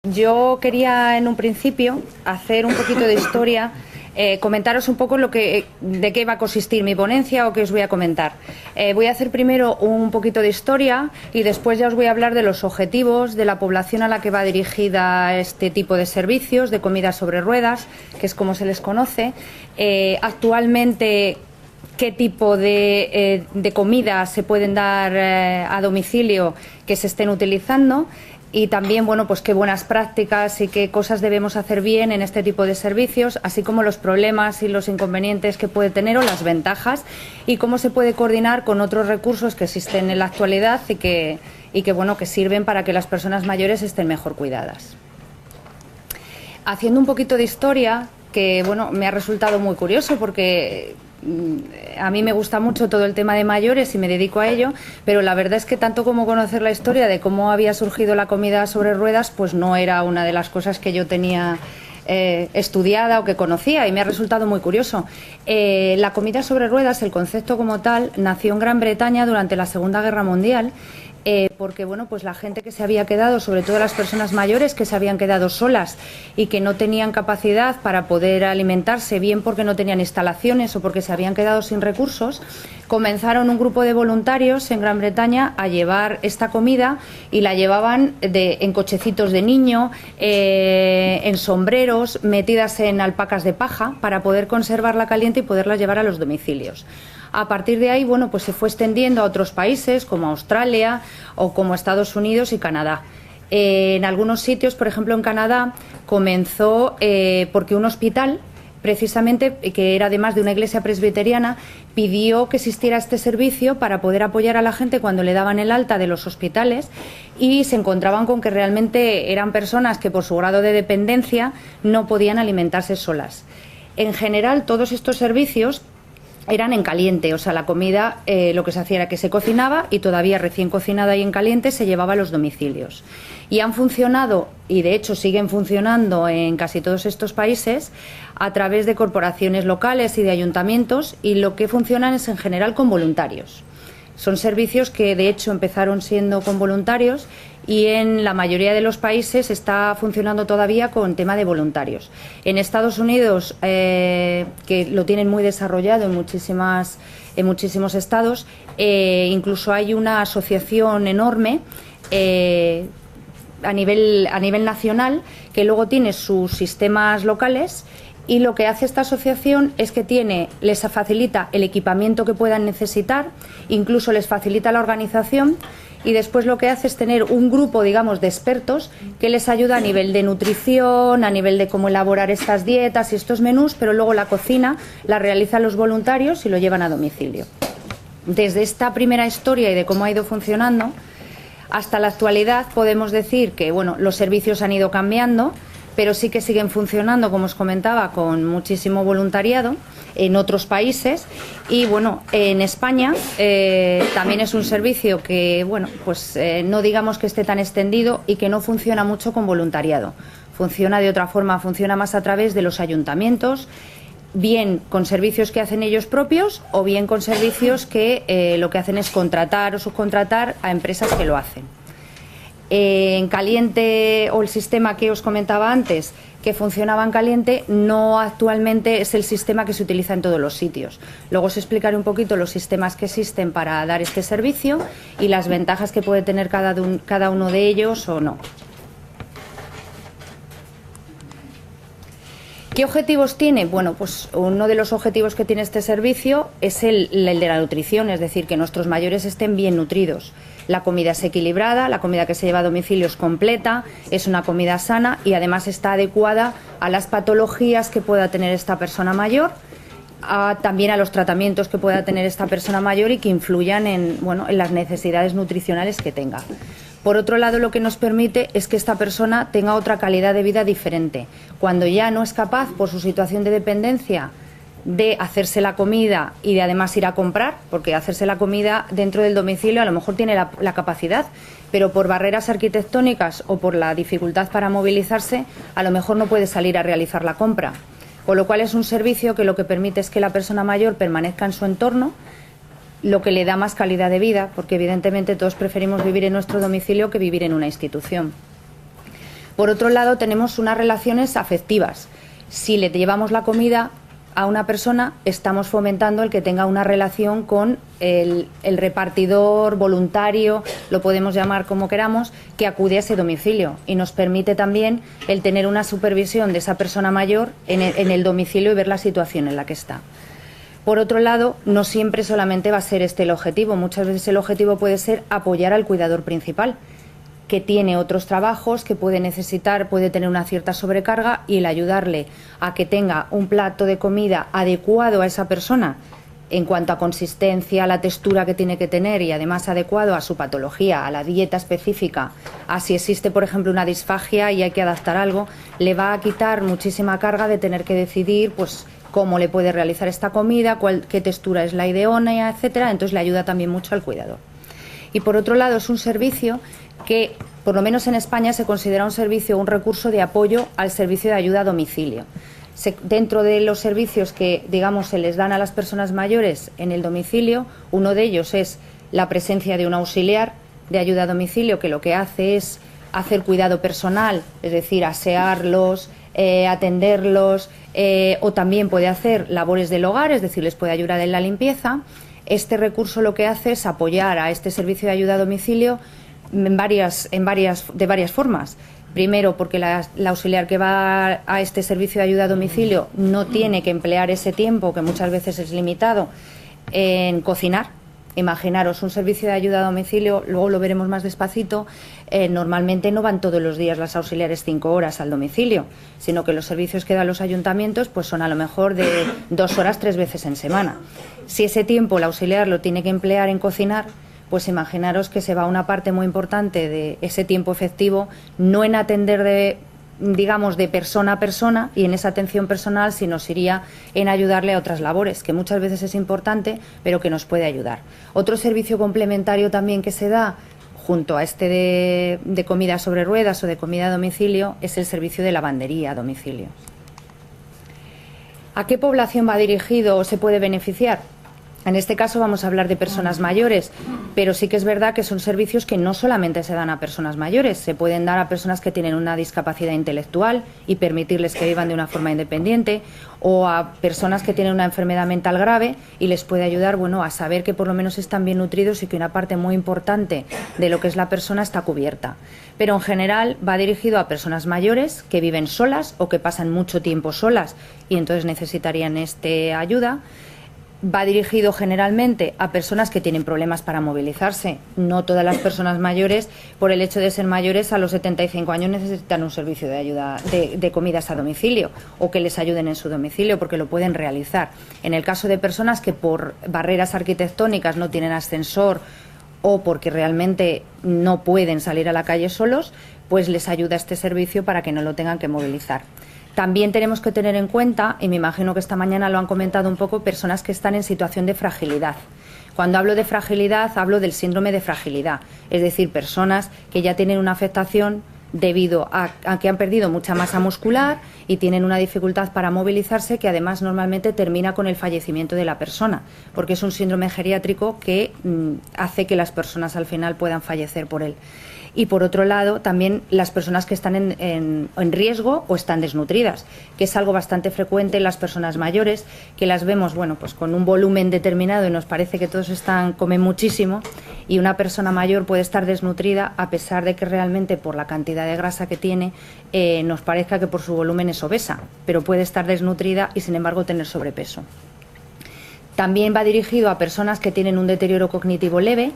Yo quería en un principio hacer un poquito de historia, comentaros un poco de qué va a consistir mi ponencia o qué os voy a comentar. Voy a hacer primero un poquito de historia y después ya os voy a hablar de los objetivos de la población a la que va dirigida este tipo de servicios de comida sobre ruedas, que es como se les conoce. Actualmente, qué tipo de comida se pueden dar a domicilio que se estén utilizando. Y también, bueno, pues qué buenas prácticas y qué cosas debemos hacer bien en este tipo de servicios, así como los problemas y los inconvenientes que puede tener o las ventajas y cómo se puede coordinar con otros recursos que existen en la actualidad y que bueno, que sirven para que las personas mayores estén mejor cuidadas. Haciendo un poquito de historia, que bueno, me ha resultado muy curioso porque a mí me gusta mucho todo el tema de mayores y me dedico a ello, pero la verdad es que tanto como conocer la historia de cómo había surgido la comida sobre ruedas, pues no era una de las cosas que yo tenía estudiada o que conocía, y me ha resultado muy curioso. La comida sobre ruedas, el concepto como tal, nació en Gran Bretaña durante la Segunda Guerra Mundial. Porque bueno, pues la gente que se había quedado, sobre todo las personas mayores que se habían quedado solas y que no tenían capacidad para poder alimentarse, bien porque no tenían instalaciones o porque se habían quedado sin recursos, comenzaron un grupo de voluntarios en Gran Bretaña a llevar esta comida y la llevaban en cochecitos de niño, en sombreros, metidas en alpacas de paja para poder conservarla caliente y poderla llevar a los domicilios. A partir de ahí, bueno, pues se fue extendiendo a otros países como Australia o como Estados Unidos y Canadá. En algunos sitios, por ejemplo en Canadá, comenzó porque un hospital, precisamente, que era además de una iglesia presbiteriana, pidió que existiera este servicio para poder apoyar a la gente cuando le daban el alta de los hospitales, y se encontraban con que realmente eran personas que por su grado de dependencia no podían alimentarse solas. En general, todos estos servicios eran en caliente, o sea, la comida lo que se hacía era que se cocinaba y todavía recién cocinada y en caliente se llevaba a los domicilios. Y han funcionado, y de hecho siguen funcionando en casi todos estos países, a través de corporaciones locales y de ayuntamientos, y lo que funcionan es en general con voluntarios. Son servicios que de hecho empezaron siendo con voluntarios y en la mayoría de los países está funcionando todavía con tema de voluntarios. En Estados Unidos, que lo tienen muy desarrollado en muchísimos estados, incluso hay una asociación enorme a nivel nacional, que luego tiene sus sistemas locales. Y lo que hace esta asociación es que les facilita el equipamiento que puedan necesitar, incluso les facilita la organización, y después lo que hace es tener un grupo, digamos, de expertos que les ayuda a nivel de nutrición, a nivel de cómo elaborar estas dietas y estos menús, pero luego la cocina la realizan los voluntarios y lo llevan a domicilio. Desde esta primera historia y de cómo ha ido funcionando hasta la actualidad, podemos decir que bueno, los servicios han ido cambiando, pero sí que siguen funcionando, como os comentaba, con muchísimo voluntariado en otros países. Y bueno, en España también es un servicio que, bueno, pues no digamos que esté tan extendido y que no funciona mucho con voluntariado. Funciona de otra forma, funciona más a través de los ayuntamientos, bien con servicios que hacen ellos propios o bien con servicios que lo que hacen es contratar o subcontratar a empresas que lo hacen. En caliente, o el sistema que os comentaba antes, que funcionaba en caliente, no actualmente es el sistema que se utiliza en todos los sitios. Luego os explicaré un poquito los sistemas que existen para dar este servicio y las ventajas que puede tener cada uno de ellos o no. ¿Qué objetivos tiene? Bueno, pues uno de los objetivos que tiene este servicio es el de la nutrición, es decir, que nuestros mayores estén bien nutridos. La comida es equilibrada, la comida que se lleva a domicilio es completa, es una comida sana y además está adecuada a las patologías que pueda tener esta persona mayor, también a los tratamientos que pueda tener esta persona mayor y que influyan en las necesidades nutricionales que tenga. Por otro lado, lo que nos permite es que esta persona tenga otra calidad de vida diferente. Cuando ya no es capaz, por su situación de dependencia, de hacerse la comida y de además ir a comprar, porque hacerse la comida dentro del domicilio a lo mejor tiene la capacidad, pero por barreras arquitectónicas o por la dificultad para movilizarse, a lo mejor no puede salir a realizar la compra. Con lo cual es un servicio que lo que permite es que la persona mayor permanezca en su entorno, lo que le da más calidad de vida, porque evidentemente todos preferimos vivir en nuestro domicilio que vivir en una institución. Por otro lado, tenemos unas relaciones afectivas. Si le llevamos la comida a una persona, estamos fomentando el que tenga una relación con el repartidor voluntario, lo podemos llamar como queramos, que acude a ese domicilio, y nos permite también el tener una supervisión de esa persona mayor en el domicilio y ver la situación en la que está. Por otro lado, no siempre solamente va a ser este el objetivo, muchas veces el objetivo puede ser apoyar al cuidador principal, que tiene otros trabajos, que puede tener una cierta sobrecarga, y el ayudarle a que tenga un plato de comida adecuado a esa persona en cuanto a consistencia, a la textura que tiene que tener, y además adecuado a su patología, a la dieta específica, a si existe, por ejemplo, una disfagia y hay que adaptar algo, le va a quitar muchísima carga de tener que decidir pues cómo le puede realizar esta comida, qué textura es la idónea, etcétera. Entonces le ayuda también mucho al cuidador. Y por otro lado, es un servicio que, por lo menos en España, se considera un servicio, un recurso de apoyo al servicio de ayuda a domicilio. Dentro de los servicios que, digamos, se les dan a las personas mayores en el domicilio, uno de ellos es la presencia de un auxiliar de ayuda a domicilio, que lo que hace es hacer cuidado personal, es decir, asearlos, atenderlos, o también puede hacer labores del hogar, es decir, les puede ayudar en la limpieza. Este recurso lo que hace es apoyar a este servicio de ayuda a domicilio de varias formas. Primero, porque la auxiliar que va a este servicio de ayuda a domicilio no tiene que emplear ese tiempo, que muchas veces es limitado, en cocinar. Imaginaros, un servicio de ayuda a domicilio, luego lo veremos más despacito, normalmente no van todos los días las auxiliares 5 horas al domicilio, sino que los servicios que dan los ayuntamientos pues son a lo mejor de 2 horas 3 veces en semana. Si ese tiempo el auxiliar lo tiene que emplear en cocinar, pues imaginaros que se va una parte muy importante de ese tiempo efectivo, no en atender de persona a persona y en esa atención personal, sino sería en ayudarle a otras labores, que muchas veces es importante, pero que nos puede ayudar. Otro servicio complementario también que se da junto a este de comida sobre ruedas o de comida a domicilio es el servicio de lavandería a domicilio. ¿A qué población va dirigido o se puede beneficiar? En este caso vamos a hablar de personas mayores, pero sí que es verdad que son servicios que no solamente se dan a personas mayores, se pueden dar a personas que tienen una discapacidad intelectual y permitirles que vivan de una forma independiente, o a personas que tienen una enfermedad mental grave y les puede ayudar, a saber que por lo menos están bien nutridos y que una parte muy importante de lo que es la persona está cubierta. Pero en general va dirigido a personas mayores que viven solas o que pasan mucho tiempo solas y entonces necesitarían esta ayuda. Va dirigido generalmente a personas que tienen problemas para movilizarse. No todas las personas mayores, por el hecho de ser mayores, a los 75 años necesitan un servicio de ayuda de comidas a domicilio o que les ayuden en su domicilio porque lo pueden realizar. En el caso de personas que por barreras arquitectónicas no tienen ascensor o porque realmente no pueden salir a la calle solos, pues les ayuda este servicio para que no lo tengan que movilizar. También tenemos que tener en cuenta, y me imagino que esta mañana lo han comentado un poco, personas que están en situación de fragilidad. Cuando hablo de fragilidad, hablo del síndrome de fragilidad, es decir, personas que ya tienen una afectación debido a que han perdido mucha masa muscular y tienen una dificultad para movilizarse que además normalmente termina con el fallecimiento de la persona, porque es un síndrome geriátrico que hace que las personas al final puedan fallecer por él. Y por otro lado, también las personas que están en riesgo o están desnutridas, que es algo bastante frecuente en las personas mayores, que las vemos, pues con un volumen determinado y nos parece que todos comen muchísimo, y una persona mayor puede estar desnutrida a pesar de que realmente por la cantidad de grasa que tiene nos parezca que por su volumen es obesa, pero puede estar desnutrida y sin embargo tener sobrepeso. También va dirigido a personas que tienen un deterioro cognitivo leve.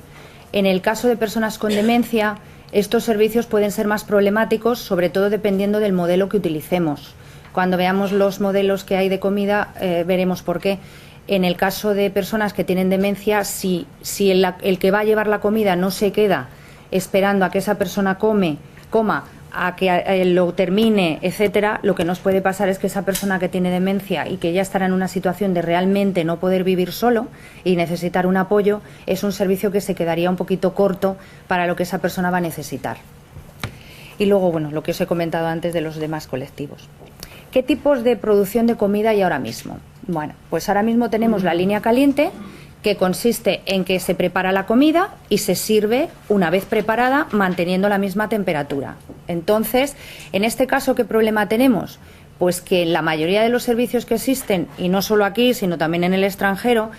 En el caso de personas con demencia, estos servicios pueden ser más problemáticos, sobre todo dependiendo del modelo que utilicemos. Cuando veamos los modelos que hay de comida, veremos por qué. En el caso de personas que tienen demencia, si el que va a llevar la comida no se queda esperando a que esa persona coma, a que lo termine, etcétera, lo que nos puede pasar es que esa persona que tiene demencia y que ya estará en una situación de realmente no poder vivir solo y necesitar un apoyo, es un servicio que se quedaría un poquito corto para lo que esa persona va a necesitar. Y luego, lo que os he comentado antes de los demás colectivos. ¿Qué tipos de producción de comida hay ahora mismo? Pues ahora mismo tenemos la línea caliente, que consiste en que se prepara la comida y se sirve una vez preparada manteniendo la misma temperatura. Entonces, en este caso, ¿qué problema tenemos? Pues que la mayoría de los servicios que existen, y no solo aquí, sino también en el extranjero,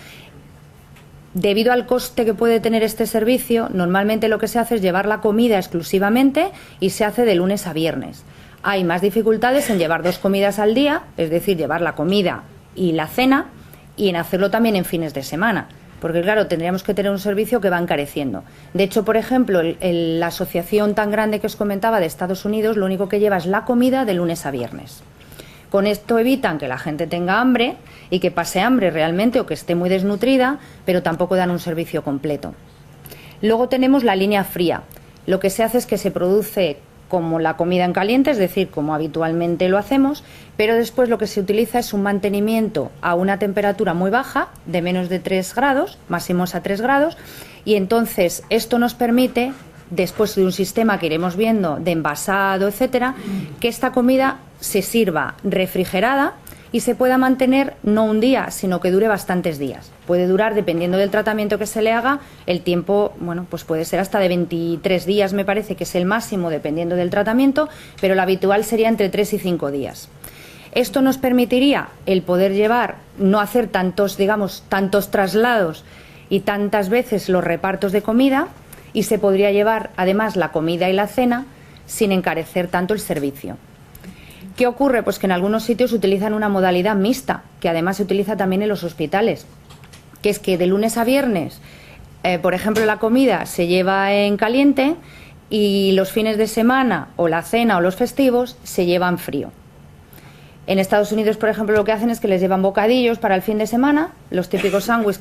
debido al coste que puede tener este servicio, normalmente lo que se hace es llevar la comida exclusivamente y se hace de lunes a viernes. Hay más dificultades en llevar 2 comidas al día, es decir, llevar la comida y la cena, y en hacerlo también en fines de semana, porque claro, tendríamos que tener un servicio que va encareciendo. De hecho, por ejemplo, la asociación tan grande que os comentaba de Estados Unidos, lo único que lleva es la comida de lunes a viernes. Con esto evitan que la gente tenga hambre y que pase hambre realmente o que esté muy desnutrida, pero tampoco dan un servicio completo. Luego tenemos la línea fría. Lo que se hace es que se produce como la comida en caliente, es decir, como habitualmente lo hacemos, pero después lo que se utiliza es un mantenimiento a una temperatura muy baja, de menos de 3 grados, máximos a 3 grados, y entonces esto nos permite, después de un sistema que iremos viendo de envasado, etcétera, que esta comida se sirva refrigerada y se pueda mantener no un día, sino que dure bastantes días. Puede durar, dependiendo del tratamiento que se le haga, el tiempo, bueno, pues puede ser hasta de 23 días, me parece que es el máximo, dependiendo del tratamiento, pero lo habitual sería entre 3 y 5 días. Esto nos permitiría el poder llevar, no hacer tantos, digamos, tantos traslados y tantas veces los repartos de comida, y se podría llevar además la comida y la cena sin encarecer tanto el servicio. ¿Qué ocurre? Pues que en algunos sitios utilizan una modalidad mixta, que además se utiliza también en los hospitales, que es que de lunes a viernes, por ejemplo, la comida se lleva en caliente y los fines de semana o la cena o los festivos se llevan frío. En Estados Unidos, por ejemplo, lo que hacen es que les llevan bocadillos para el fin de semana, los típicos sándwiches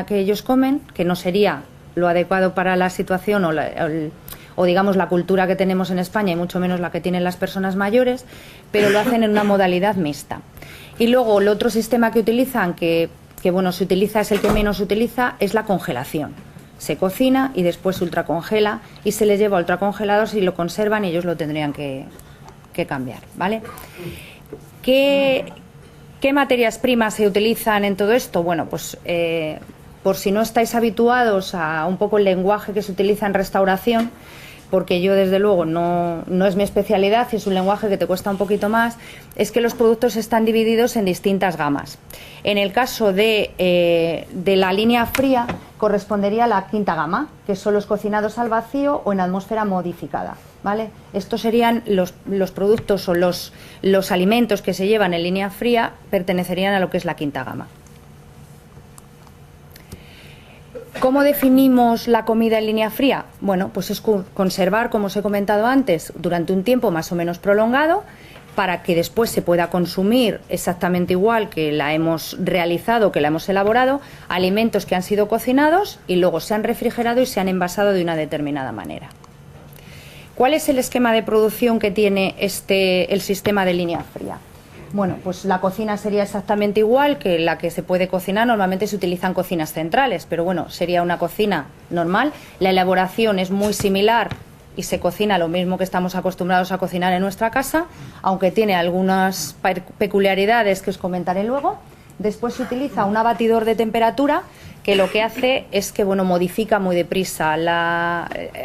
que ellos comen, que no sería lo adecuado para la situación o digamos la cultura que tenemos en España y mucho menos la que tienen las personas mayores, pero lo hacen en una modalidad mixta. Y luego el otro sistema que utilizan, que bueno, se utiliza, es el que menos se utiliza, es la congelación. Se cocina y después se ultracongela y se les lleva a ultracongelador si lo conservan y ellos lo tendrían que cambiar, ¿vale? ¿Qué materias primas se utilizan en todo esto? Bueno, pues por si no estáis habituados a un poco el lenguaje que se utiliza en restauración, porque yo desde luego no es mi especialidad y es un lenguaje que te cuesta un poquito más, es que los productos están divididos en distintas gamas. En el caso de la línea fría correspondería a la quinta gama, que son los cocinados al vacío o en atmósfera modificada, ¿vale? Estos serían los productos o los alimentos que se llevan en línea fría, pertenecerían a lo que es la quinta gama. ¿Cómo definimos la comida en línea fría? Bueno, pues es conservar, como os he comentado antes, durante un tiempo más o menos prolongado, para que después se pueda consumir exactamente igual que la hemos realizado, que la hemos elaborado, alimentos que han sido cocinados y luego se han refrigerado y se han envasado de una determinada manera. ¿Cuál es el esquema de producción que tiene el sistema de línea fría? Bueno, pues la cocina sería exactamente igual que la que se puede cocinar. Normalmente se utilizan cocinas centrales, pero bueno, sería una cocina normal. La elaboración es muy similar y se cocina lo mismo que estamos acostumbrados a cocinar en nuestra casa, aunque tiene algunas peculiaridades que os comentaré luego. Después se utiliza un abatidor de temperatura que lo que hace es que, bueno, modifica muy deprisa,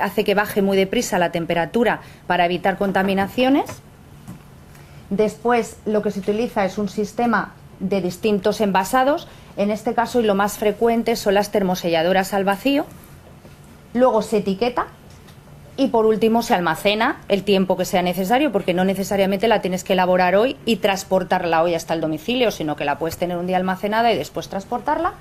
hace que baje muy deprisa la temperatura para evitar contaminaciones. Después lo que se utiliza es un sistema de distintos envasados, en este caso y lo más frecuente son las termoselladoras al vacío. Luego se etiqueta y por último se almacena el tiempo que sea necesario, porque no necesariamente la tienes que elaborar hoy y transportarla hoy hasta el domicilio, sino que la puedes tener un día almacenada y después transportarla.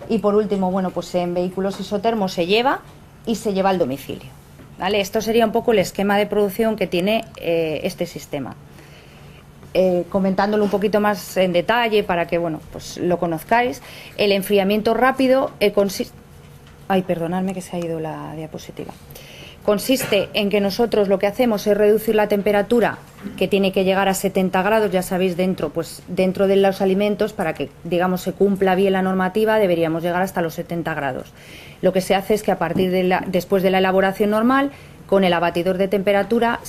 Y por último, bueno, pues en vehículos isotermos se lleva y se lleva al domicilio, ¿vale? Esto sería un poco el esquema de producción que tiene este sistema. Comentándolo un poquito más en detalle para que, bueno, pues lo conozcáis. El enfriamiento rápido consiste... Ay, perdonadme que se ha ido la diapositiva. Consiste en que nosotros lo que hacemos es reducir la temperatura, que tiene que llegar a 70 grados, ya sabéis, dentro de los alimentos, para que, digamos, se cumpla bien la normativa, deberíamos llegar hasta los 70 grados. Lo que se hace es que después de la elaboración normal, con el abatidor de temperatura,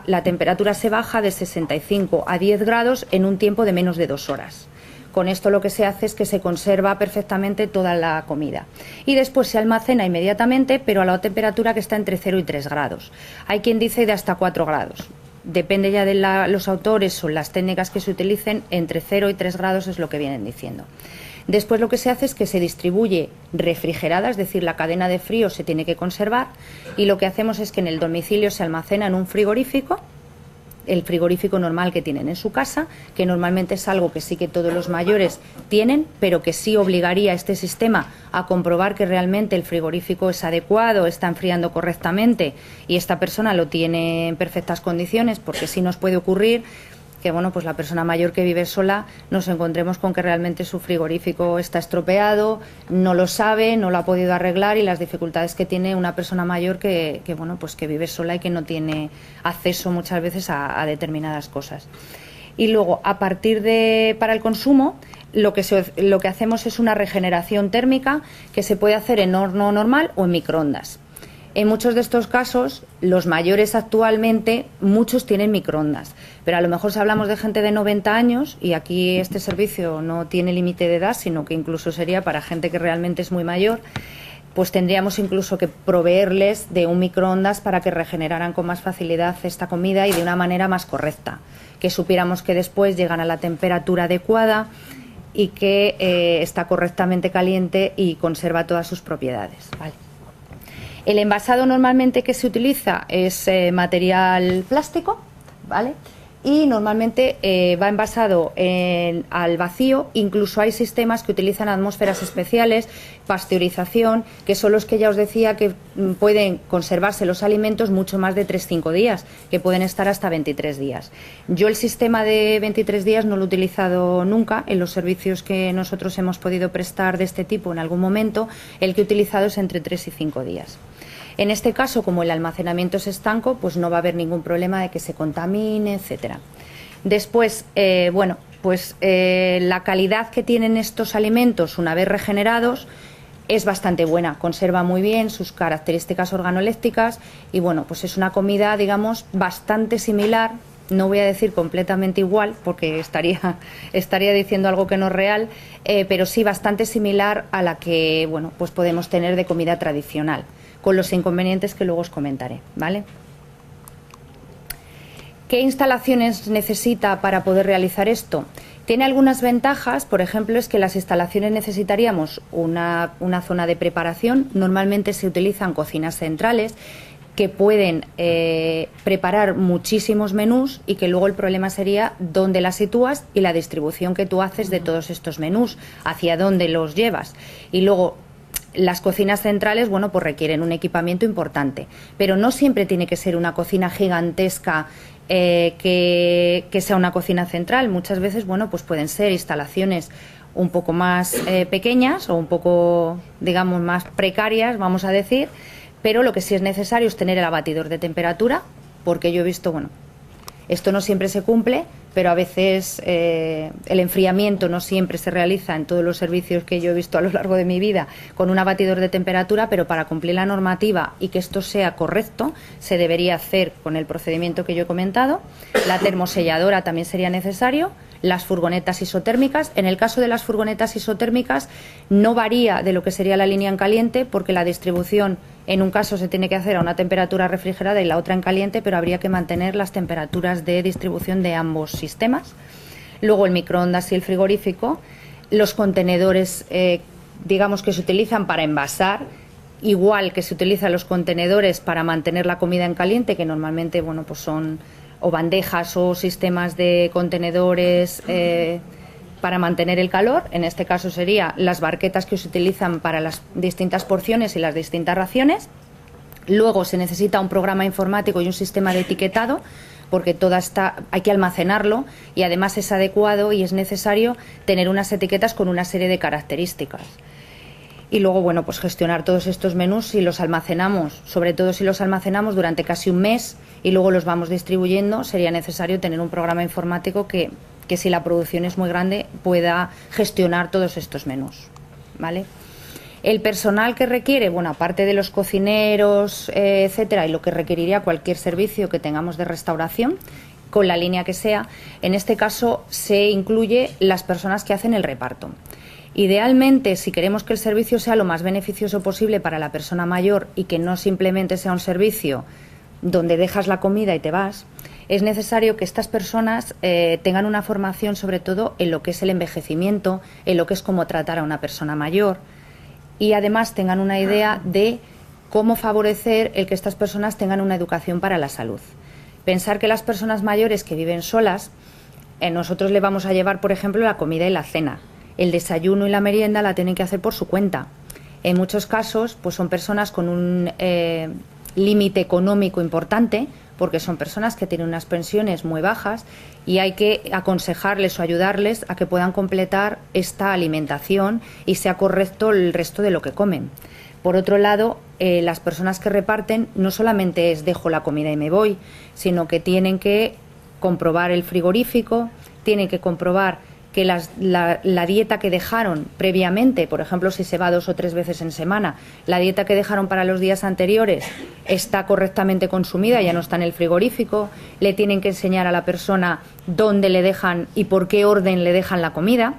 la temperatura se baja de 65 a 10 grados en un tiempo de menos de 2 horas. Con esto lo que se hace es que se conserva perfectamente toda la comida. Y después se almacena inmediatamente, pero a la temperatura que está entre 0 y 3 grados. Hay quien dice de hasta 4 grados. Depende ya de los autores o las técnicas que se utilicen, entre 0 y 3 grados es lo que vienen diciendo. Después lo que se hace es que se distribuye refrigerada, es decir, la cadena de frío se tiene que conservar, y lo que hacemos es que en el domicilio se almacena en un frigorífico, el frigorífico normal que tienen en su casa, que normalmente es algo que sí que todos los mayores tienen, pero que sí obligaría a este sistema a comprobar que realmente el frigorífico es adecuado, está enfriando correctamente y esta persona lo tiene en perfectas condiciones, porque sí nos puede ocurrir que bueno, pues la persona mayor que vive sola nos encontremos con que realmente su frigorífico está estropeado, no lo sabe, no lo ha podido arreglar, y las dificultades que tiene una persona mayor que bueno, pues que vive sola y que no tiene acceso muchas veces a determinadas cosas. Y luego, a partir de para el consumo, lo que hacemos es una regeneración térmica que se puede hacer en horno normal o en microondas. En muchos de estos casos, los mayores actualmente, muchos tienen microondas, pero a lo mejor si hablamos de gente de 90 años, y aquí este servicio no tiene límite de edad, sino que incluso sería para gente que realmente es muy mayor, pues tendríamos incluso que proveerles de un microondas para que regeneraran con más facilidad esta comida y de una manera más correcta, que supiéramos que después llegan a la temperatura adecuada y que está correctamente caliente y conserva todas sus propiedades. Vale. El envasado normalmente que se utiliza es material plástico, ¿vale? Y normalmente va envasado al vacío. Incluso hay sistemas que utilizan atmósferas especiales, pasteurización, que son los que ya os decía que pueden conservarse los alimentos mucho más de 3-5 días, que pueden estar hasta 23 días. Yo el sistema de 23 días no lo he utilizado nunca en los servicios que nosotros hemos podido prestar de este tipo en algún momento. El que he utilizado es entre 3 y 5 días. En este caso, como el almacenamiento es estanco, pues no va a haber ningún problema de que se contamine, etcétera. Después, bueno, pues la calidad que tienen estos alimentos una vez regenerados es bastante buena, conserva muy bien sus características organolépticas y bueno, pues es una comida, digamos, bastante similar. No voy a decir completamente igual porque estaría diciendo algo que no es real, pero sí bastante similar a la que bueno, pues podemos tener de comida tradicional, con los inconvenientes que luego os comentaré, ¿vale? ¿Qué instalaciones necesita para poder realizar esto? Tiene algunas ventajas, por ejemplo, es que las instalaciones necesitaríamos una zona de preparación. Normalmente se utilizan cocinas centrales que pueden preparar muchísimos menús y que luego el problema sería dónde las sitúas y la distribución que tú haces de todos estos menús, hacia dónde los llevas. Y luego las cocinas centrales, bueno, pues requieren un equipamiento importante, pero no siempre tiene que ser una cocina gigantesca que sea una cocina central. Muchas veces, bueno, pues pueden ser instalaciones un poco más pequeñas o un poco, digamos, más precarias, vamos a decir, pero lo que sí es necesario es tener el abatidor de temperatura, porque yo he visto, bueno, esto no siempre se cumple, pero a veces el enfriamiento no siempre se realiza en todos los servicios que yo he visto a lo largo de mi vida con un abatidor de temperatura, pero para cumplir la normativa y que esto sea correcto se debería hacer con el procedimiento que yo he comentado. La termoselladora también sería necesario, las furgonetas isotérmicas. En el caso de las furgonetas isotérmicas no varía de lo que sería la línea en caliente, porque la distribución en un caso se tiene que hacer a una temperatura refrigerada y la otra en caliente, pero habría que mantener las temperaturas de distribución de ambos sistemas. Luego el microondas y el frigorífico, los contenedores digamos que se utilizan para envasar, igual que se utilizan los contenedores para mantener la comida en caliente, que normalmente bueno, pues son o bandejas o sistemas de contenedores para mantener el calor. En este caso serían las barquetas que se utilizan para las distintas porciones y las distintas raciones. Luego se necesita un programa informático y un sistema de etiquetado, porque hay que almacenarlo y además es adecuado y es necesario tener unas etiquetas con una serie de características. Y luego, bueno, pues gestionar todos estos menús si los almacenamos, sobre todo si los almacenamos durante casi un mes y luego los vamos distribuyendo, sería necesario tener un programa informático que si la producción es muy grande pueda gestionar todos estos menús, ¿vale? El personal que requiere, bueno, aparte de los cocineros, etcétera, y lo que requeriría cualquier servicio que tengamos de restauración, con la línea que sea. En este caso se incluye las personas que hacen el reparto. Idealmente, si queremos que el servicio sea lo más beneficioso posible para la persona mayor y que no simplemente sea un servicio donde dejas la comida y te vas, es necesario que estas personas tengan una formación sobre todo en lo que es el envejecimiento, en lo que es cómo tratar a una persona mayor, y además tengan una idea de cómo favorecer el que estas personas tengan una educación para la salud. Pensar que las personas mayores que viven solas, nosotros le vamos a llevar, por ejemplo, la comida y la cena. El desayuno y la merienda la tienen que hacer por su cuenta. En muchos casos, pues son personas con un límite económico importante, porque son personas que tienen unas pensiones muy bajas y hay que aconsejarles o ayudarles a que puedan completar esta alimentación y sea correcto el resto de lo que comen. Por otro lado, las personas que reparten no solamente es dejo la comida y me voy, sino que tienen que comprobar el frigorífico, tienen que comprobar que la dieta que dejaron previamente, por ejemplo, si se va 2 o 3 veces en semana, la dieta que dejaron para los días anteriores está correctamente consumida, ya no está en el frigorífico. Le tienen que enseñar a la persona dónde le dejan y por qué orden le dejan la comida,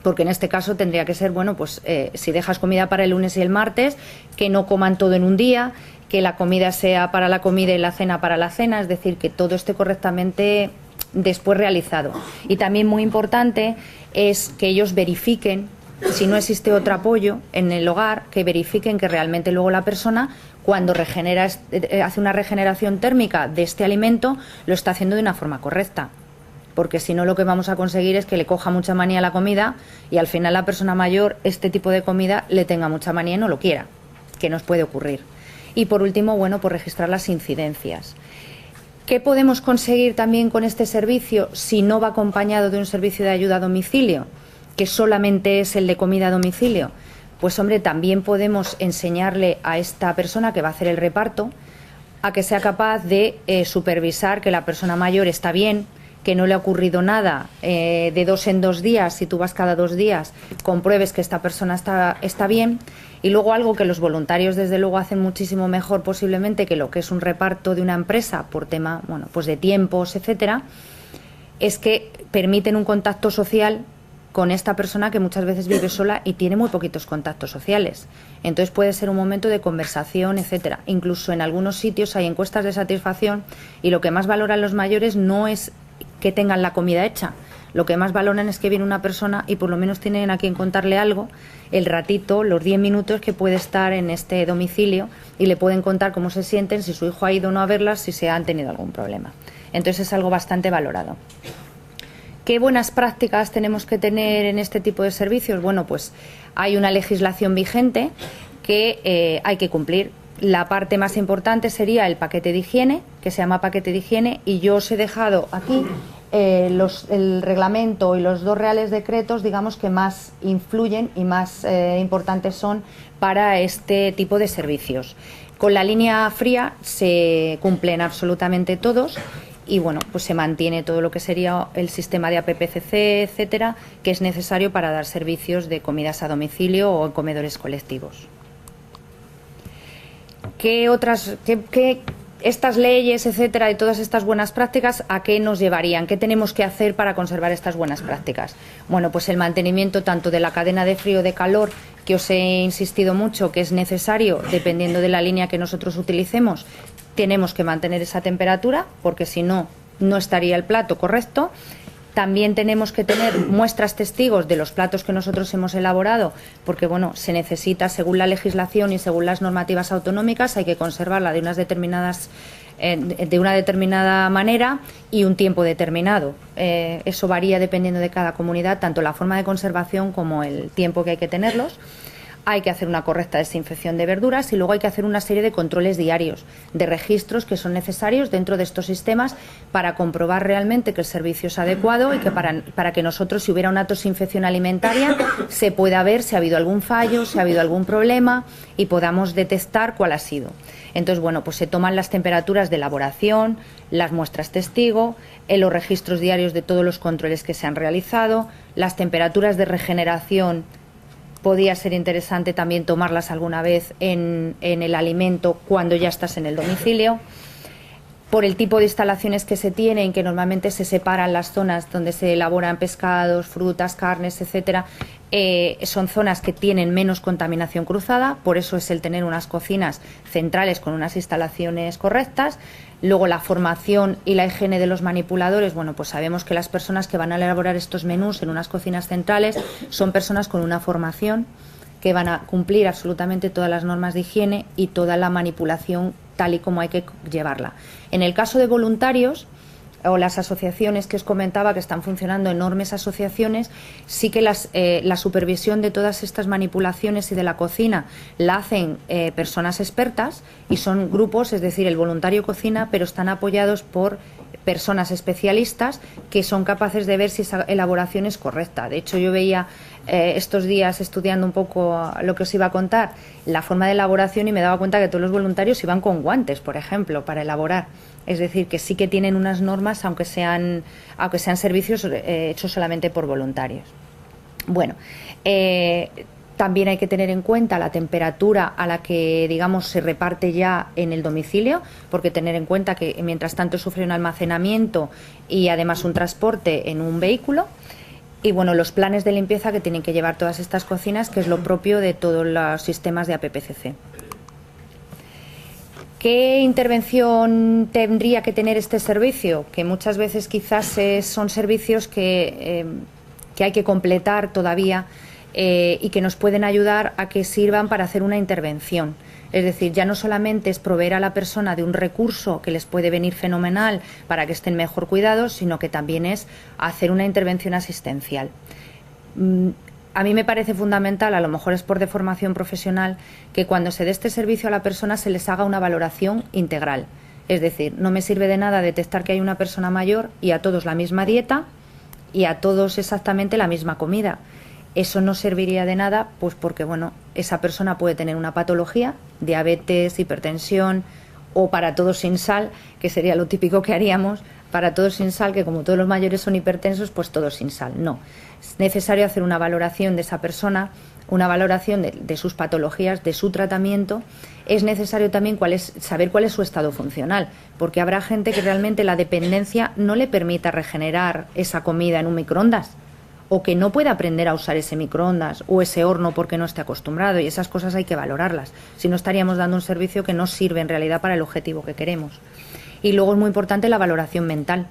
porque en este caso tendría que ser, bueno, pues si dejas comida para el lunes y el martes, que no coman todo en un día, que la comida sea para la comida y la cena para la cena, es decir, que todo esté correctamente después realizado. Y también muy importante es que ellos verifiquen, si no existe otro apoyo en el hogar, que verifiquen que realmente luego la persona, cuando regenera, hace una regeneración térmica de este alimento, lo está haciendo de una forma correcta. Porque si no, lo que vamos a conseguir es que le coja mucha manía a la comida y al final la persona mayor este tipo de comida le tenga mucha manía y no lo quiera, que nos puede ocurrir. Y por último, bueno, pues registrar las incidencias. ¿Qué podemos conseguir también con este servicio si no va acompañado de un servicio de ayuda a domicilio, que solamente es el de comida a domicilio? Pues hombre, también podemos enseñarle a esta persona que va a hacer el reparto a que sea capaz de supervisar que la persona mayor está bien, que no le ha ocurrido nada, de 2 en 2 días, si tú vas cada 2 días, compruebes que esta persona está bien. Y luego algo que los voluntarios desde luego hacen muchísimo mejor posiblemente que lo que es un reparto de una empresa por tema, bueno, pues de tiempos, etcétera, es que permiten un contacto social con esta persona que muchas veces vive sola y tiene muy poquitos contactos sociales. Entonces puede ser un momento de conversación, etcétera. Incluso en algunos sitios hay encuestas de satisfacción y lo que más valoran los mayores no es que tengan la comida hecha. Lo que más valoran es que viene una persona y por lo menos tienen a quien contarle algo, el ratito, los 10 minutos que puede estar en este domicilio y le pueden contar cómo se sienten, si su hijo ha ido o no a verlas, si se han tenido algún problema. Entonces es algo bastante valorado. ¿Qué buenas prácticas tenemos que tener en este tipo de servicios? Bueno, pues hay una legislación vigente que hay que cumplir. La parte más importante sería el paquete de higiene, que se llama paquete de higiene, y yo os he dejado aquí el reglamento y los 2 reales decretos, digamos, que más influyen y más importantes son para este tipo de servicios. Con la línea fría se cumplen absolutamente todos y bueno, pues se mantiene todo lo que sería el sistema de APPCC, etcétera, que es necesario para dar servicios de comidas a domicilio o en comedores colectivos. Estas leyes, etcétera, y todas estas buenas prácticas, ¿a qué nos llevarían? ¿Qué tenemos que hacer para conservar estas buenas prácticas? Bueno, pues el mantenimiento tanto de la cadena de frío o de calor, que os he insistido mucho que es necesario, dependiendo de la línea que nosotros utilicemos, tenemos que mantener esa temperatura, porque si no, no estaría el plato correcto. También tenemos que tener muestras testigos de los platos que nosotros hemos elaborado, porque bueno, se necesita, según la legislación y según las normativas autonómicas, hay que conservarla de una determinada manera y un tiempo determinado. Eso varía dependiendo de cada comunidad, tanto la forma de conservación como el tiempo que hay que tenerlos. Hay que hacer una correcta desinfección de verduras y luego hay que hacer una serie de controles diarios, de registros que son necesarios dentro de estos sistemas para comprobar realmente que el servicio es adecuado y que para que nosotros, si hubiera una tosinfección alimentaria, se pueda ver si ha habido algún fallo, si ha habido algún problema y podamos detectar cuál ha sido. Entonces, bueno, pues se toman las temperaturas de elaboración, las muestras testigo, los registros diarios de todos los controles que se han realizado, las temperaturas de regeneración. Podría ser interesante también tomarlas alguna vez en el alimento cuando ya estás en el domicilio. por el tipo de instalaciones que se tienen, que normalmente se separan las zonas donde se elaboran pescados, frutas, carnes, etcétera. Son zonas que tienen menos contaminación cruzada, por eso es el tener unas cocinas centrales con unas instalaciones correctas. Luego la formación y la higiene de los manipuladores, bueno, pues sabemos que las personas que van a elaborar estos menús en unas cocinas centrales son personas con una formación que van a cumplir absolutamente todas las normas de higiene y toda la manipulación tal y como hay que llevarla. En el caso de voluntarios o las asociaciones que os comentaba, que están funcionando, enormes asociaciones, sí que la supervisión de todas estas manipulaciones y de la cocina la hacen personas expertas y son grupos, es decir, el voluntario cocina, pero están apoyados por personas especialistas que son capaces de ver si esa elaboración es correcta. De hecho, yo veía estos días, estudiando un poco lo que os iba a contar, la forma de elaboración, y me daba cuenta que todos los voluntarios iban con guantes, por ejemplo, para elaborar. Es decir, que sí que tienen unas normas, aunque sean servicios hechos solamente por voluntarios. Bueno, también hay que tener en cuenta la temperatura a la que, digamos, se reparte ya en el domicilio, porque tener en cuenta que mientras tanto sufre un almacenamiento y además un transporte en un vehículo. Y bueno, los planes de limpieza que tienen que llevar todas estas cocinas, que es lo propio de todos los sistemas de APPCC. ¿Qué intervención tendría que tener este servicio? Que muchas veces quizás son servicios que hay que completar todavía y que nos pueden ayudar a que sirvan para hacer una intervención. Es decir, ya no solamente es proveer a la persona de un recurso que les puede venir fenomenal para que estén mejor cuidados, sino que también es hacer una intervención asistencial. A mí me parece fundamental, a lo mejor es por deformación profesional, que cuando se dé este servicio a la persona se les haga una valoración integral. Es decir, no me sirve de nada detectar que hay una persona mayor y a todos la misma dieta y a todos exactamente la misma comida. Eso no serviría de nada, pues porque bueno, esa persona puede tener una patología, diabetes, hipertensión, o para todos sin sal, que sería lo típico que haríamos, para todos sin sal, que como todos los mayores son hipertensos, pues todos sin sal. No, es necesario hacer una valoración de esa persona, una valoración de sus patologías, de su tratamiento. Es necesario también saber cuál es su estado funcional, porque habrá gente que realmente la dependencia no le permita regenerar esa comida en un microondas, o que no pueda aprender a usar ese microondas o ese horno porque no esté acostumbrado, y esas cosas hay que valorarlas, si no estaríamos dando un servicio que no sirve en realidad para el objetivo que queremos. Y luego es muy importante la valoración mental.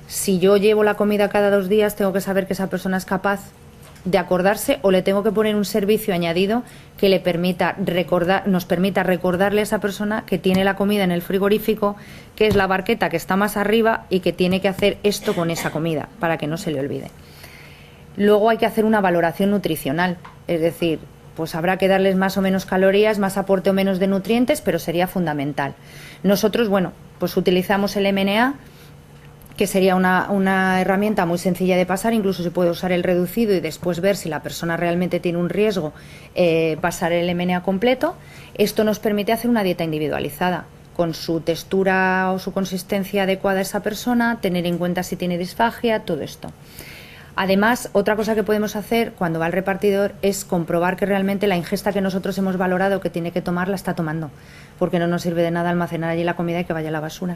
Si yo llevo la comida cada 2 días, tengo que saber que esa persona es capaz de acordarse, o le tengo que poner un servicio añadido que le permita nos permita recordarle a esa persona que tiene la comida en el frigorífico, que es la barqueta que está más arriba y que tiene que hacer esto con esa comida para que no se le olvide. Luego hay que hacer una valoración nutricional, es decir, pues habrá que darles más o menos calorías, más aporte o menos de nutrientes, pero sería fundamental. Nosotros, bueno, pues utilizamos el MNA, que sería una herramienta muy sencilla de pasar, incluso se puede usar el reducido y después ver si la persona realmente tiene un riesgo, pasar el MNA completo. Esto nos permite hacer una dieta individualizada, con su textura o su consistencia adecuada a esa persona, tener en cuenta si tiene disfagia, todo esto. Además, otra cosa que podemos hacer cuando va al repartidor es comprobar que realmente la ingesta que nosotros hemos valorado que tiene que tomar la está tomando, porque no nos sirve de nada almacenar allí la comida y que vaya a la basura.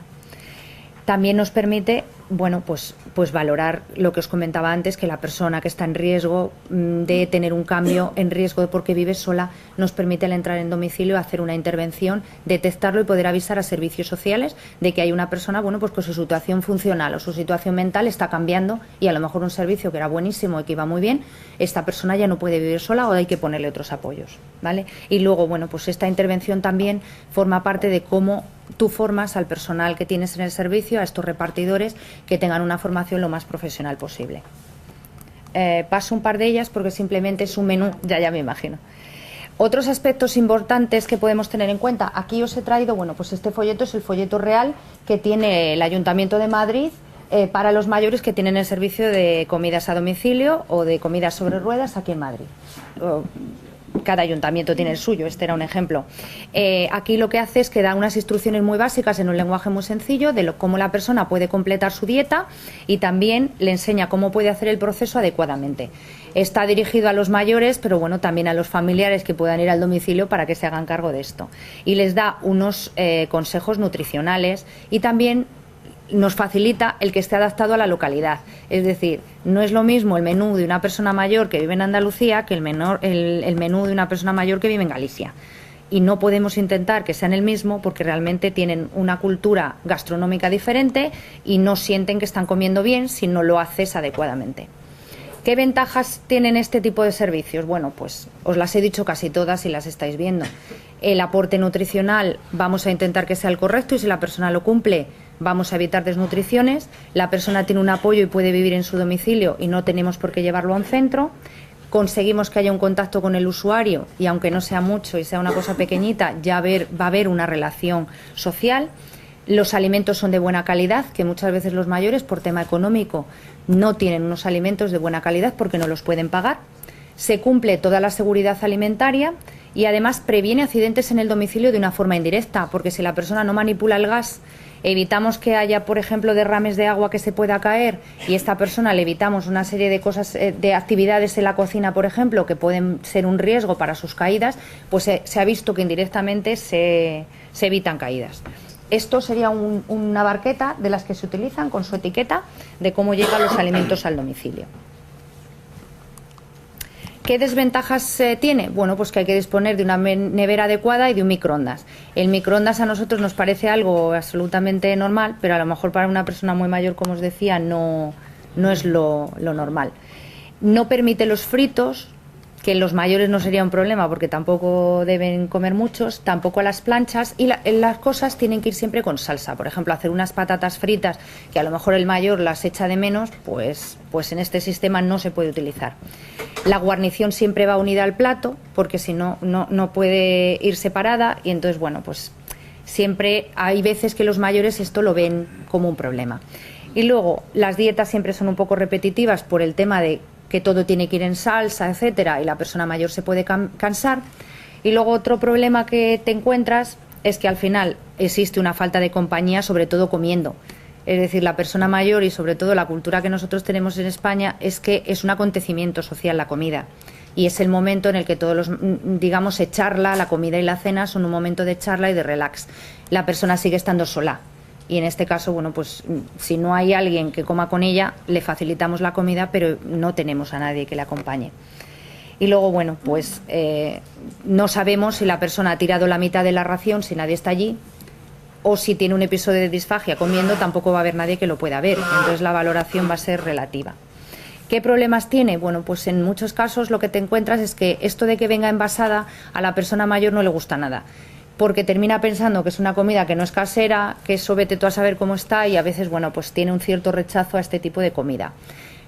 También nos permite, bueno, pues valorar lo que os comentaba antes, que la persona que está en riesgo de tener un cambio, en riesgo porque vive sola, nos permite al entrar en domicilio hacer una intervención, detectarlo y poder avisar a servicios sociales de que hay una persona, bueno, pues que su situación funcional o su situación mental está cambiando, y a lo mejor un servicio que era buenísimo y que iba muy bien, esta persona ya no puede vivir sola o hay que ponerle otros apoyos, ¿vale? Y luego, bueno, pues esta intervención también forma parte de cómo tú formas al personal que tienes en el servicio, a estos repartidores, que tengan una formación lo más profesional posible. Paso un par de ellas porque simplemente es un menú, ya me imagino. Otros aspectos importantes que podemos tener en cuenta, aquí os he traído, bueno, pues este folleto es el folleto real que tiene el Ayuntamiento de Madrid para los mayores que tienen el servicio de comidas a domicilio o de comidas sobre ruedas aquí en Madrid. Cada ayuntamiento tiene el suyo, este era un ejemplo. Aquí lo que hace es que da unas instrucciones muy básicas en un lenguaje muy sencillo de cómo la persona puede completar su dieta y también le enseña cómo puede hacer el proceso adecuadamente. Está dirigido a los mayores, pero bueno, también a los familiares que puedan ir al domicilio para que se hagan cargo de esto. Y les da unos consejos nutricionales y también nos facilita el que esté adaptado a la localidad. Es decir, no es lo mismo el menú de una persona mayor que vive en Andalucía que el menú de una persona mayor que vive en Galicia. Y no podemos intentar que sean el mismo porque realmente tienen una cultura gastronómica diferente y no sienten que están comiendo bien si no lo haces adecuadamente. ¿Qué ventajas tienen este tipo de servicios? Bueno, pues os las he dicho casi todas y las estáis viendo. El aporte nutricional vamos a intentar que sea el correcto y si la persona lo cumple vamos a evitar desnutriciones. La persona tiene un apoyo y puede vivir en su domicilio y no tenemos por qué llevarlo a un centro. Conseguimos que haya un contacto con el usuario y aunque no sea mucho y sea una cosa pequeñita, ya va a haber una relación social. Los alimentos son de buena calidad, que muchas veces los mayores por tema económico no tienen unos alimentos de buena calidad porque no los pueden pagar. Se cumple toda la seguridad alimentaria y además previene accidentes en el domicilio de una forma indirecta, porque si la persona no manipula el gas, evitamos que haya, por ejemplo, derrames de agua que se pueda caer y esta persona le evitamos una serie de cosas, de actividades en la cocina, por ejemplo, que pueden ser un riesgo para sus caídas, pues se ha visto que indirectamente se evitan caídas. Esto sería una barqueta de las que se utilizan con su etiqueta de cómo llegan los alimentos al domicilio. ¿Qué desventajas tiene? Bueno, pues que hay que disponer de una nevera adecuada y de un microondas. El microondas a nosotros nos parece algo absolutamente normal, pero a lo mejor para una persona muy mayor, como os decía, no es lo normal. No permite los fritos, que en los mayores no sería un problema porque tampoco deben comer muchos, tampoco a las planchas y las cosas tienen que ir siempre con salsa. Por ejemplo, hacer unas patatas fritas que a lo mejor el mayor las echa de menos, pues en este sistema no se puede utilizar. La guarnición siempre va unida al plato porque si no puede ir separada y entonces, bueno, pues siempre hay veces que los mayores esto lo ven como un problema. Y luego, las dietas siempre son un poco repetitivas por el tema de que todo tiene que ir en salsa, etcétera, y la persona mayor se puede cansar. Y luego otro problema que te encuentras es que al final existe una falta de compañía, sobre todo comiendo. Es decir, la persona mayor y sobre todo la cultura que nosotros tenemos en España es que es un acontecimiento social la comida. Y es el momento en el que todos digamos, se charla, la comida y la cena son un momento de charla y de relax. La persona sigue estando sola. Y en este caso, bueno, pues si no hay alguien que coma con ella, le facilitamos la comida, pero no tenemos a nadie que le acompañe. Y luego, bueno, pues no sabemos si la persona ha tirado la mitad de la ración, si nadie está allí, o si tiene un episodio de disfagia comiendo, tampoco va a haber nadie que lo pueda ver. Entonces la valoración va a ser relativa. ¿Qué problemas tiene? Bueno, pues en muchos casos lo que te encuentras es que esto de que venga envasada a la persona mayor no le gusta nada, porque termina pensando que es una comida que no es casera, que eso vete tú a saber cómo está y a veces, bueno, pues tiene un cierto rechazo a este tipo de comida.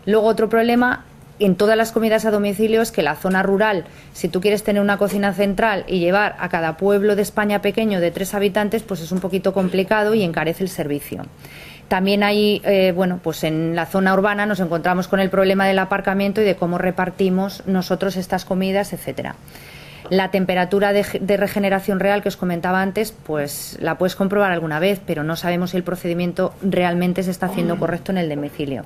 Luego otro problema en todas las comidas a domicilio es que la zona rural, si tú quieres tener una cocina central y llevar a cada pueblo de España pequeño de 3 habitantes, pues es un poquito complicado y encarece el servicio. También hay, bueno, pues en la zona urbana nos encontramos con el problema del aparcamiento y de cómo repartimos nosotros estas comidas, etcétera. La temperatura de regeneración real que os comentaba antes, pues la puedes comprobar alguna vez, pero no sabemos si el procedimiento realmente se está haciendo correcto en el domicilio.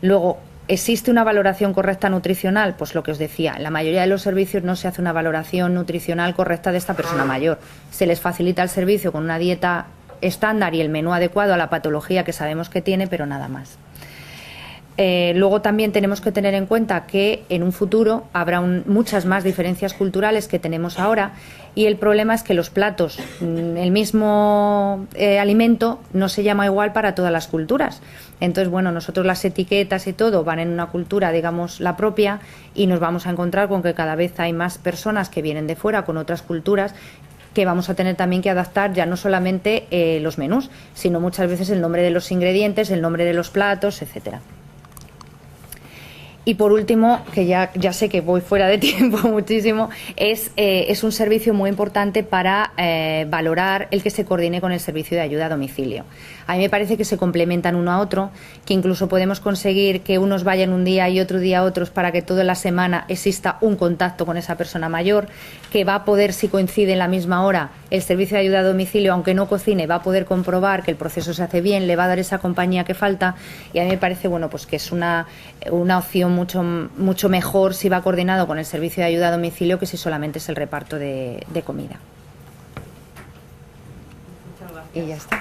Luego, ¿existe una valoración correcta nutricional? Pues lo que os decía, en la mayoría de los servicios no se hace una valoración nutricional correcta de esta persona mayor. Se les facilita el servicio con una dieta estándar y el menú adecuado a la patología que sabemos que tiene, pero nada más. Luego también tenemos que tener en cuenta que en un futuro habrá muchas más diferencias culturales que tenemos ahora y el problema es que los platos, el mismo alimento no se llama igual para todas las culturas. Entonces, bueno, nosotros las etiquetas y todo van en una cultura, digamos, la propia y nos vamos a encontrar con que cada vez hay más personas que vienen de fuera con otras culturas que vamos a tener también que adaptar ya no solamente los menús, sino muchas veces el nombre de los ingredientes, el nombre de los platos, etcétera. Y por último, que ya sé que voy fuera de tiempo muchísimo, es un servicio muy importante para valorar el que se coordine con el servicio de ayuda a domicilio. A mí me parece que se complementan uno a otro, que incluso podemos conseguir que unos vayan un día y otro día otros para que toda la semana exista un contacto con esa persona mayor, que va a poder, si coincide en la misma hora, el servicio de ayuda a domicilio, aunque no cocine, va a poder comprobar que el proceso se hace bien, le va a dar esa compañía que falta, y a mí me parece bueno, pues que es una opción mucho mejor si va coordinado con el servicio de ayuda a domicilio que si solamente es el reparto de comida. Muchas gracias. Y ya está.